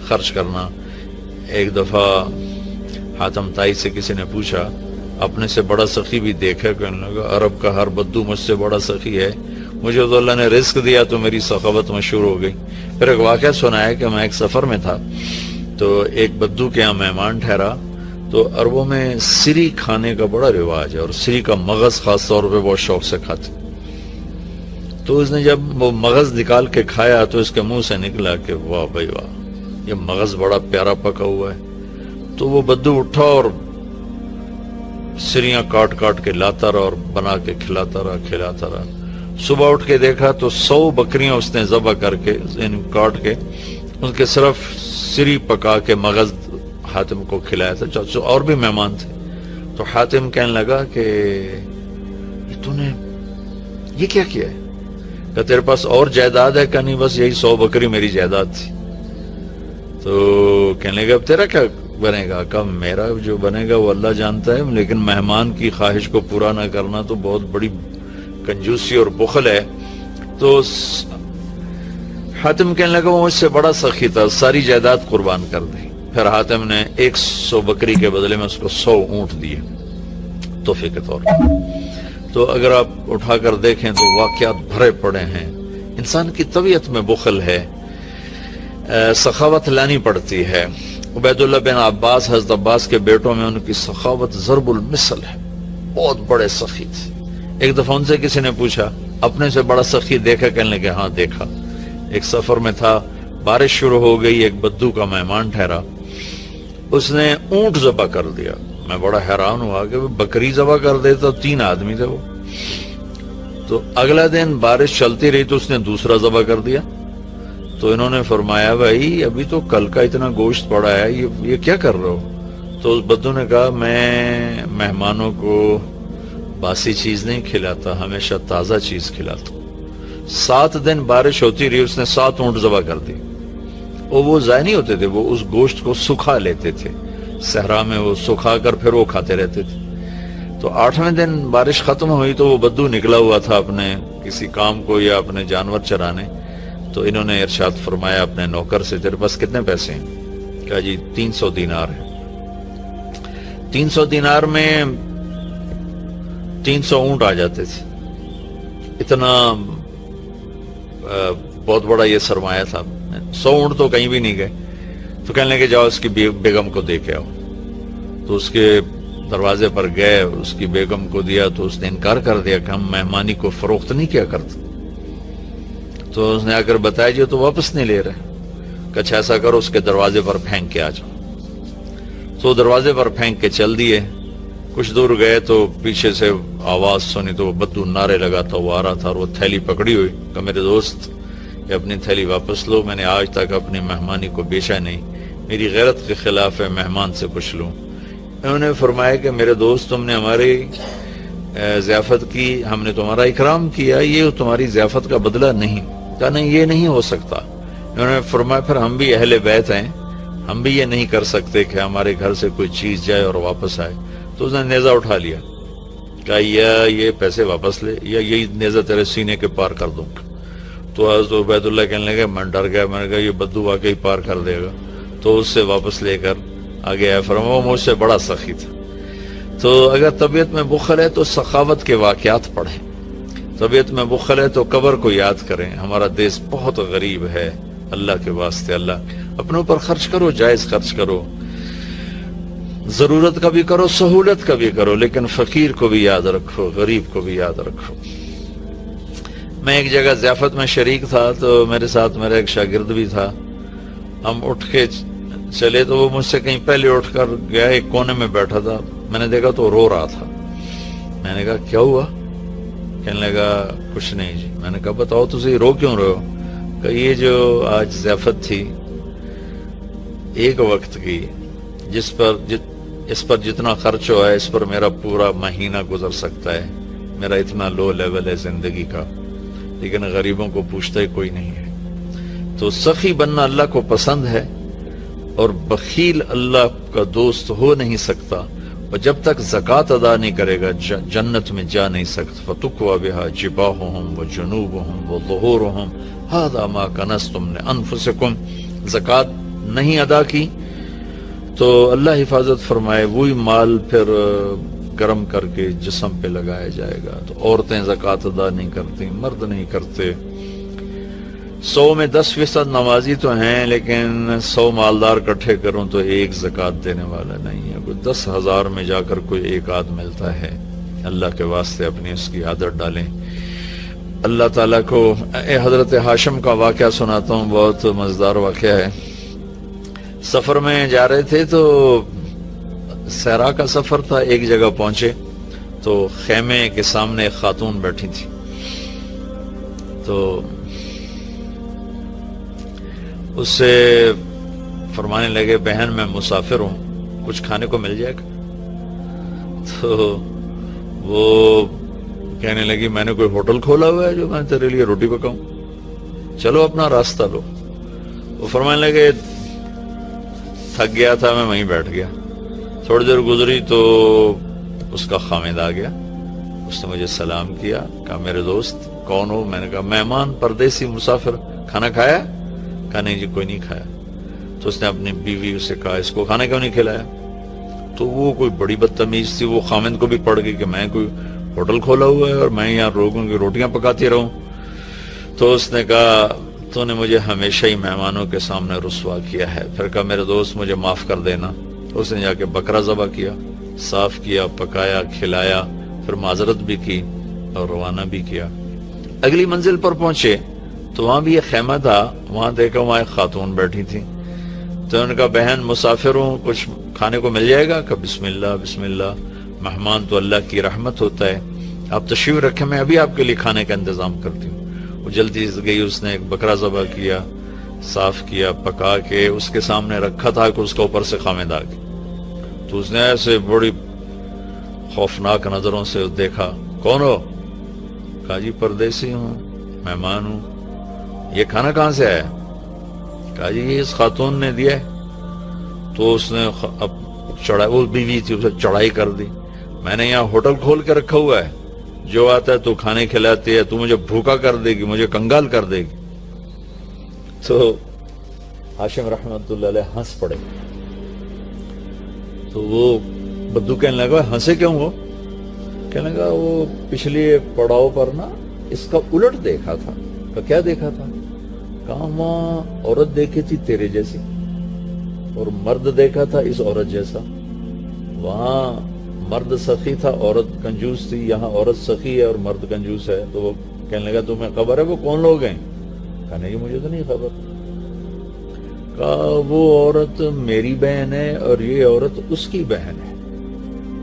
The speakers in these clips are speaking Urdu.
خرچ کرنا۔ ایک دفعہ حاتم طائی سے کسی نے پوچھا اپنے سے بڑا سخی بھی دیکھا؟ کہنے لگا عرب کا ہر بدو مجھ سے بڑا سخی ہے، مجھے تو اللہ نے رزق دیا تو میری سخاوت مشہور ہو گئی۔ پھر ایک واقعہ سنایا کہ میں ایک سفر میں تھا تو ایک بدو کے یہاں مہمان ٹھہرا، تو عربوں میں سری کھانے کا بڑا رواج ہے، اور سری کا مغز خاص طور پہ بہت شوق سے کھاتے۔ تو اس نے جب وہ مغز نکال کے کھایا تو اس کے منہ سے نکلا کہ واہ بھائی واہ، یہ مغز بڑا پیارا پکا ہوا ہے۔ تو وہ بدو اٹھا اور سریاں کاٹ کاٹ کے لاتا رہا اور بنا کے کھلاتا رہا۔ صبح اٹھ کے دیکھا تو 100 بکریاں اس نے ذبح کر کے کاٹ کے ان کے صرف سری پکا کے مغز حاتم کو کھلایا تھا، اور بھی مہمان تھے۔ تو حاتم کہنے لگا کہ تو نے یہ کیا کیا ہے؟ کہ تیرے پاس اور جائیداد ہے؟ کہ نہیں، بس یہی 100 بکری میری جائیداد تھی۔ تو کہنے لگا اب تیرا کیا بنے گا؟ کہ میرا جو بنے گا وہ اللہ جانتا ہے، لیکن مہمان کی خواہش کو پورا نہ کرنا تو بہت بڑی کنجوسی اور بخل ہے۔ تو حاتم کہنے لگا وہ مجھ سے بڑا سخی تھا، ساری جائیداد قربان کر دی۔ پھر حاتم نے 100 بکری کے بدلے میں اس کو 100 اونٹ دیے تحفے کے طور پر۔ تو اگر آپ اٹھا کر دیکھیں تو واقعات بھرے پڑے ہیں۔ انسان کی طبیعت میں بخل ہے، سخاوت لانی پڑتی ہے۔ عبید اللہ بن عباس، حضرت عباس کے بیٹوں میں ان کی سخاوت ضرب المثل ہے، بہت بڑے سخی تھے۔ ایک دفعہ ان سے کسی نے پوچھا اپنے سے بڑا سخی دیکھا؟ کہنے لگے ہاں دیکھا۔ ایک سفر میں تھا، بارش شروع ہو گئی، ایک بدو کا مہمان ٹھہرا، اس نے اونٹ ذبح کر دیا۔ میں بڑا حیران ہوا کہ بکری ذبح کر دیتا، 3 آدمی تھے وہ۔ تو اگلا دن بارش چلتی رہی تو اس نے دوسرا ذبح کر دیا۔ تو انہوں نے فرمایا بھائی ابھی تو کل کا اتنا گوشت پڑا ہے، یہ کیا کر رہے ہو؟ تو اس بدو نے کہا میں مہمانوں کو باسی چیز نہیں کھلاتا، ہمیشہ تازہ چیز کھلاتا ہوں۔ 7 دن بارش ہوتی رہی، اس نے 7 اونٹ ذبح کر دی، اور وہ ضائع نہیں ہوتے تھے، وہ اس گوشت کو سکھا لیتے تھے، صحرا میں وہ سکھا کر پھر وہ کھاتے رہتے تھے۔ تو 8ویں دن بارش ختم ہوئی تو وہ بدو نکلا ہوا تھا اپنے کسی کام کو یا اپنے جانور چرانے۔ تو انہوں نے ارشاد فرمایا اپنے نوکر سے تیرے پاس کتنے پیسے ہیں؟ کہا جی 300 دینار ہے۔ 300 دینار میں 300 اونٹ آ جاتے تھے، اتنا بہت بڑا یہ سرمایہ تھا۔ 100 اونٹ تو کہیں بھی نہیں گئے۔ تو کہنے لگے جاؤ اس کی بیگم کو دے کے آؤ۔ تو اس کے دروازے پر گئے، اس کی بیگم کو دیا تو اس نے انکار کر دیا کہ ہم مہمانی کو فروخت نہیں کیا کرتے۔ تو اس نے آ کر بتایا جی تو واپس نہیں لے رہے۔ کہ اچھا ایسا کرو اس کے دروازے پر پھینک کے آ جاؤ۔ تو دروازے پر پھینک کے چل دیے۔ کچھ دور گئے تو پیچھے سے آواز سنی تو وہ بدو نعرے لگاتا وہ آ رہا تھا، اور وہ تھیلی پکڑی ہوئی کہ میرے دوست یہ اپنی تھیلی واپس لو، میں نے آج تک اپنی مہمانی کو بیچا نہیں، میری غیرت کے خلاف ہے، مہمان سے پوچھ لوں۔ انہوں نے فرمایا کہ میرے دوست تم نے ہماری ضیافت کی، ہم نے تمہارا اکرام کیا، یہ تمہاری ضیافت کا بدلہ نہیں۔ کہا نہیں یہ نہیں ہو سکتا۔ انہوں نے فرمایا پھر ہم بھی اہل بیت ہیں، ہم بھی یہ نہیں کر سکتے کہ ہمارے گھر سے کوئی چیز جائے اور واپس آئے۔ تو اس نے نیزہ اٹھا لیا، کہا یا یہ پیسے واپس لے یا یہی نیزہ تیرے سینے کے پار کر دوں۔ تو حضرت عبید اللہ کہنے لگے میں ڈر گیا، میں نے کہا یہ بدو واقعی پار کر دے گا۔ تو اس سے واپس لے کر آگے آیا، فرمایا مجھ سے بڑا سخی تھا۔ تو اگر طبیعت میں بخل ہے تو سخاوت کے واقعات پڑھیں، طبیعت میں بخل ہے تو قبر کو یاد کریں۔ ہمارا دیس بہت غریب ہے، اللہ کے واسطے اللہ اپنے اوپر خرچ کرو، جائز خرچ کرو، ضرورت کا بھی کرو، سہولت کا بھی کرو، لیکن فقیر کو بھی یاد رکھو، غریب کو بھی یاد رکھو۔ میں ایک جگہ ضیافت میں شریک تھا تو میرے ساتھ میرا ایک شاگرد بھی تھا۔ ہم اٹھ کے چلے تو وہ مجھ سے کہیں پہلے اٹھ کر گیا، ایک کونے میں بیٹھا تھا، میں نے دیکھا تو رو رہا تھا۔ میں نے کہا کیا ہوا؟ کہنے لگا کچھ نہیں جی۔ میں نے کہا بتاؤ تجھے رو کیوں رہے ہو؟ کہ یہ جو آج ضیافت تھی ایک وقت کی، اس پر جتنا خرچ ہوا ہے اس پر میرا پورا مہینہ گزر سکتا ہے، میرا اتنا لو لیول ہے زندگی کا، لیکن غریبوں کو پوچھتا ہی کوئی نہیں ہے۔ تو سخی بننا اللہ کو پسند ہے، اور بخیل اللہ کا دوست ہو نہیں سکتا، اور جب تک زکوٰۃ ادا نہیں کرے گا جنت میں جا نہیں سکتا۔ فَتُقْوَى بِهَا جِبَاهُهُمْ وَجُنُوبُهُمْ وَظُهُورُهُمْ هَذَا مَا كَنَزْتُمْ لِأَنفُسِكُمْ۔ زکوٰۃ نہیں ادا کی تو اللہ حفاظت فرمائے وہی مال پھر گرم کر کے جسم پہ لگایا جائے گا. تو عورتیں زکوٰۃ ادا نہیں کرتی، مرد نہیں کرتے. 100 میں 10% نمازی تو ہیں، لیکن 100 مالدار اکٹھے کروں تو ایک زکوٰۃ دینے والا نہیں ہے. کوئی 10,000 میں جا کر کوئی ایک آدھ ملتا ہے. اللہ کے واسطے اپنی اس کی عادت ڈالیں. اللہ تعالیٰ کو حضرت ہاشم کا واقعہ سناتا ہوں، بہت مزیدار واقعہ ہے. سفر میں جا رہے تھے تو صحرا کا سفر تھا. ایک جگہ پہنچے تو خیمے کے سامنے ایک خاتون بیٹھی تھی. تو اس سے فرمانے لگے بہن میں مسافر ہوں، کچھ کھانے کو مل جائے گا؟ تو وہ کہنے لگی میں نے کوئی ہوٹل کھولا ہوا ہے جو میں تیرے لیے روٹی پکاؤں، چلو اپنا راستہ لو. وہ فرمانے لگے تھک گیا تھا میں وہیں بیٹھ گیا. تھوڑی دیر گزری تو اس کا خامد آ گیا. اس نے مجھے سلام کیا، کہا میرے دوست کون ہو؟ میں نے کہا مہمان، پردیسی، مسافر. کھانا کھایا؟ کہا نہیں جی کوئی نہیں کھایا. تو اس نے اپنی بیوی سے کہا اس کو کھانا کیوں نہیں کھلایا؟ تو وہ کوئی بڑی بدتمیز تھی. وہ خامد کو بھی پڑ گئی کہ میں کوئی ہوٹل کھولا ہوا ہے اور میں یہاں لوگوں کی روٹیاں پکاتی رہوں. تو اس نے کہا تو نے مجھے ہمیشہ ہی مہمانوں کے سامنے رسوا کیا ہے. پھر کہا میرے دوست مجھے معاف کر دینا. اس نے جا کے بکرا ذبح کیا، صاف کیا، پکایا، کھلایا، پھر معذرت بھی کی اور روانہ بھی کیا. اگلی منزل پر پہنچے تو وہاں بھی ایک خیمہ تھا. وہاں دیکھا وہاں ایک خاتون بیٹھی تھی. تو ان کا بہن مسافر ہوں، کچھ کھانے کو مل جائے گا؟ کہ بسم اللہ بسم اللہ، مہمان تو اللہ کی رحمت ہوتا ہے، آپ تشریف رکھیں، میں ابھی آپ کے لیے کھانے کا انتظام کرتی ہوں. وہ جلدی سے گئی، اس نے ایک بکرا ذبح کیا، صاف کیا، پکا کے اس کے سامنے رکھا تھا کہ اس کا اوپر سے خامد آ گیا. تو اس نے ایسے بڑی خوفناک نظروں سے دیکھا. کون ہو؟ کہا جی پردیسی ہوں، مہمان ہوں. یہ کھانا کہاں سے آیا؟ کہا جی یہ اس خاتون نے دیا ہے. تو اس نے اب چڑھائی، وہ بیوی تھی، اسے چڑھائی کر دی. میں نے یہاں ہوٹل کھول کے رکھا ہوا ہے، جو آتا ہے تو کھانے کھلاتی ہے، تو مجھے بھوکا کر دے گی، مجھے کنگال کر دے گی. تو ہاشم رحمت اللہ علیہ ہنس پڑے. تو وہ بدو کہنے لگا ہنسے کیوں ہو؟ کہنے لگا وہ پچھلی پڑاؤ پر نا اس کا الٹ دیکھا تھا. کیا دیکھا تھا؟ کہاں وہاں عورت دیکھی تھی تیرے جیسی اور مرد دیکھا تھا اس عورت جیسا. وہاں مرد سخی تھا، عورت کنجوس تھی. یہاں عورت سخی ہے اور مرد کنجوس ہے. تو وہ کہنے لگا تمہیں خبر ہے وہ کون لوگ ہیں؟ کہا نہیں مجھے تو نہیں خبر. کہا وہ عورت میری بہن ہے اور یہ عورت اس کی بہن ہے.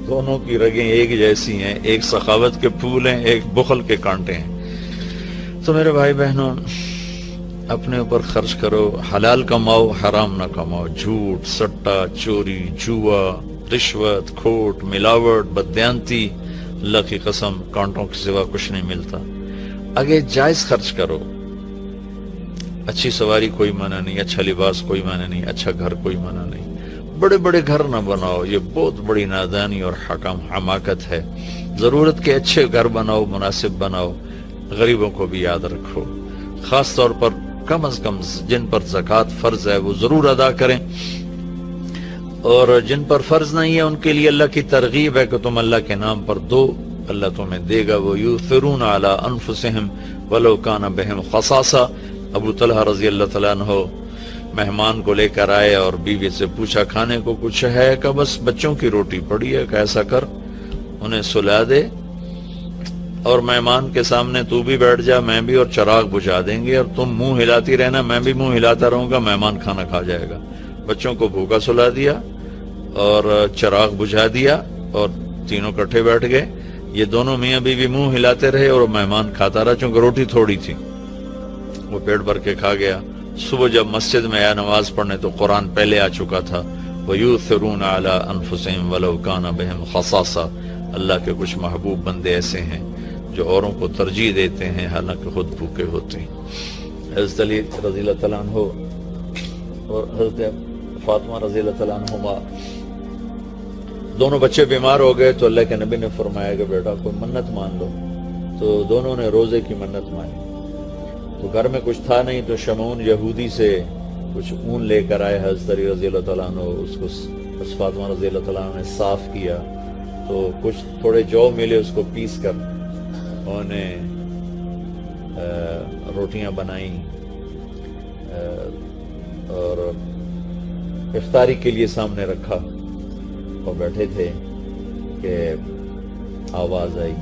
دونوں کی رگیں ایک جیسی ہیں، ایک سخاوت کے پھول ہیں، ایک بخل کے کانٹے ہیں. تو میرے بھائی بہنوں اپنے اوپر خرچ کرو، حلال کماؤ، حرام نہ کماؤ. جھوٹ، سٹا، چوری، جوا، رشوت، کھوٹ، ملاوٹ، بددیانتی، اللہ کی قسم کانٹوں کے سوا کچھ نہیں ملتا. آگے جائز خرچ کرو. اچھی سواری کوئی منع نہیں، اچھا لباس کوئی منع نہیں، اچھا گھر کوئی منع نہیں. بڑے بڑے گھر نہ بناؤ، یہ بہت بڑی نادانی اور حماقت ہے. ضرورت کے اچھے گھر بناؤ، مناسب بناؤ. غریبوں کو بھی یاد رکھو، خاص طور پر کم از کم جن پر زکوٰۃ فرض ہے وہ ضرور ادا کریں، اور جن پر فرض نہیں ہے ان کے لیے اللہ کی ترغیب ہے کہ تم اللہ کے نام پر دو، اللہ تمہیں دے گا. وَيُؤْثِرُونَ عَلَىٰ أَنفُسِهِمْ وَلَوْ كَانَ بِهِمْ خَصَاصَةٌ. ابو طلحہ رضی اللہ تعالیٰ عنہ مہمان کو لے کر آئے اور بیوی سے پوچھا کھانے کو کچھ ہے؟ کہ بس بچوں کی روٹی پڑی ہے. کہ ایسا کر انہیں سلا دے اور مہمان کے سامنے تو بھی بیٹھ جا، میں بھی، اور چراغ بجھا دیں گے اور تم منہ ہلاتی رہنا، میں بھی منہ ہلاتا رہوں گا، مہمان کھانا کھا جائے گا. بچوں کو بھوکا سلا دیا اور چراغ بجھا دیا اور تینوں کٹھے بیٹھ گئے. یہ دونوں میاں بیوی منہ ہلاتے رہے اور مہمان کھاتا رہا، چونکہ روٹی تھوڑی تھی. وہ پیٹ بھر کے کھا گیا. صبح جب مسجد میں آیا نماز پڑھنے تو قرآن پہلے آ چکا تھا. وَيُؤْثِرُونَ عَلَىٰ أَنفُسِهِمْ وَلَوْ كَانَ بِهِمْ خَصَاصَةٌ. اللہ کے کچھ محبوب بندے ایسے ہیں جو اوروں کو ترجیح دیتے ہیں حالانکہ خود بھوکے ہوتے ہیں. حضرت علی رضی اللہ تعالیٰ عنہ اور حضرت فاطمہ رضی اللہ تعالیٰ عنہما دونوں بچے بیمار ہو گئے تو اللہ کے نبی نے فرمایا کہ بیٹا کوئی منت مان لو. تو دونوں نے روزے کی منت مانی. تو گھر میں کچھ تھا نہیں تو شمعون یہودی سے کچھ اون لے کر آئے حضرت علی رضی اللہ تعالیٰ عنہ، اس کو حضرت فاطمہ رضی اللہ تعالیٰ عنہ نے صاف کیا، تو کچھ تھوڑے جو ملے اس کو پیس کر انہوں نے روٹیاں بنائیں اور افطاری کے لیے سامنے رکھا اور بیٹھے تھے کہ آواز آئی،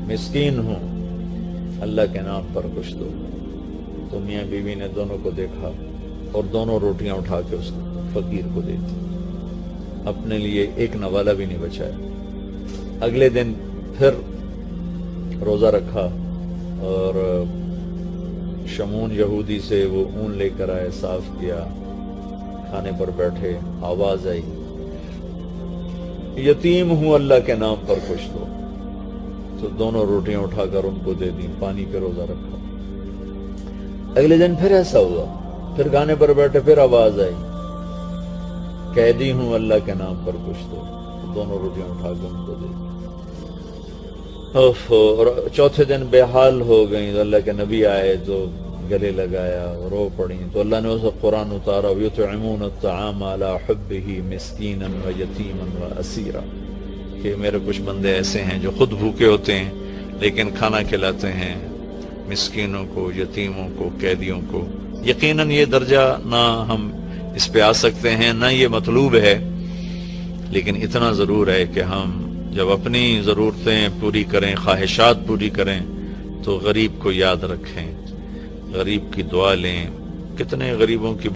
مسکین ہوں، اللہ کے نام پر کچھ دو۔ تو میاں بیوی نے دونوں کو دیکھا اور دونوں روٹیاں اٹھا کے اس فقیر کو دے دی، اپنے لیے ایک نوالا بھی نہیں بچایا۔ اگلے دن پھر روزہ رکھا اور شمون یہودی سے وہ اون لے کر آئے، صاف کیا، کھانے پر بیٹھے، آواز آئی، یتیم ہوں، اللہ کے نام پر کچھ دو۔ تو دونوں روٹیاں اٹھا کر ان کو دے دیں، پانی پہ روزہ رکھا۔ اگلے دن پھر ایسا ہوا، پھر کھانے پر بیٹھے، پھر آواز آئی، قیدی ہوں، اللہ کے نام پر کچھ دو۔ تو دونوں روٹیاں اٹھا کے ان کو دے دیں۔ اور چوتھے دن بے حال ہو گئیں، تو اللہ کے نبی آئے تو گلے لگایا، رو پڑی، تو اللہ نے اسے قرآن اتارا، یطعمون الطعام علی حبہ مسکینا ویتیما واسیرا، کہ میرے کچھ بندے ایسے ہیں جو خود بھوکے ہوتے ہیں لیکن کھانا کھلاتے ہیں مسکینوں کو، یتیموں کو، قیدیوں کو۔ یقیناً یہ درجہ نہ ہم اس پہ آ سکتے ہیں، نہ یہ مطلوب ہے، لیکن اتنا ضرور ہے کہ ہم جب اپنی ضرورتیں پوری کریں، خواہشات پوری کریں، تو غریب کو یاد رکھیں، غریب کی دعا لیں۔ کتنے غریبوں کی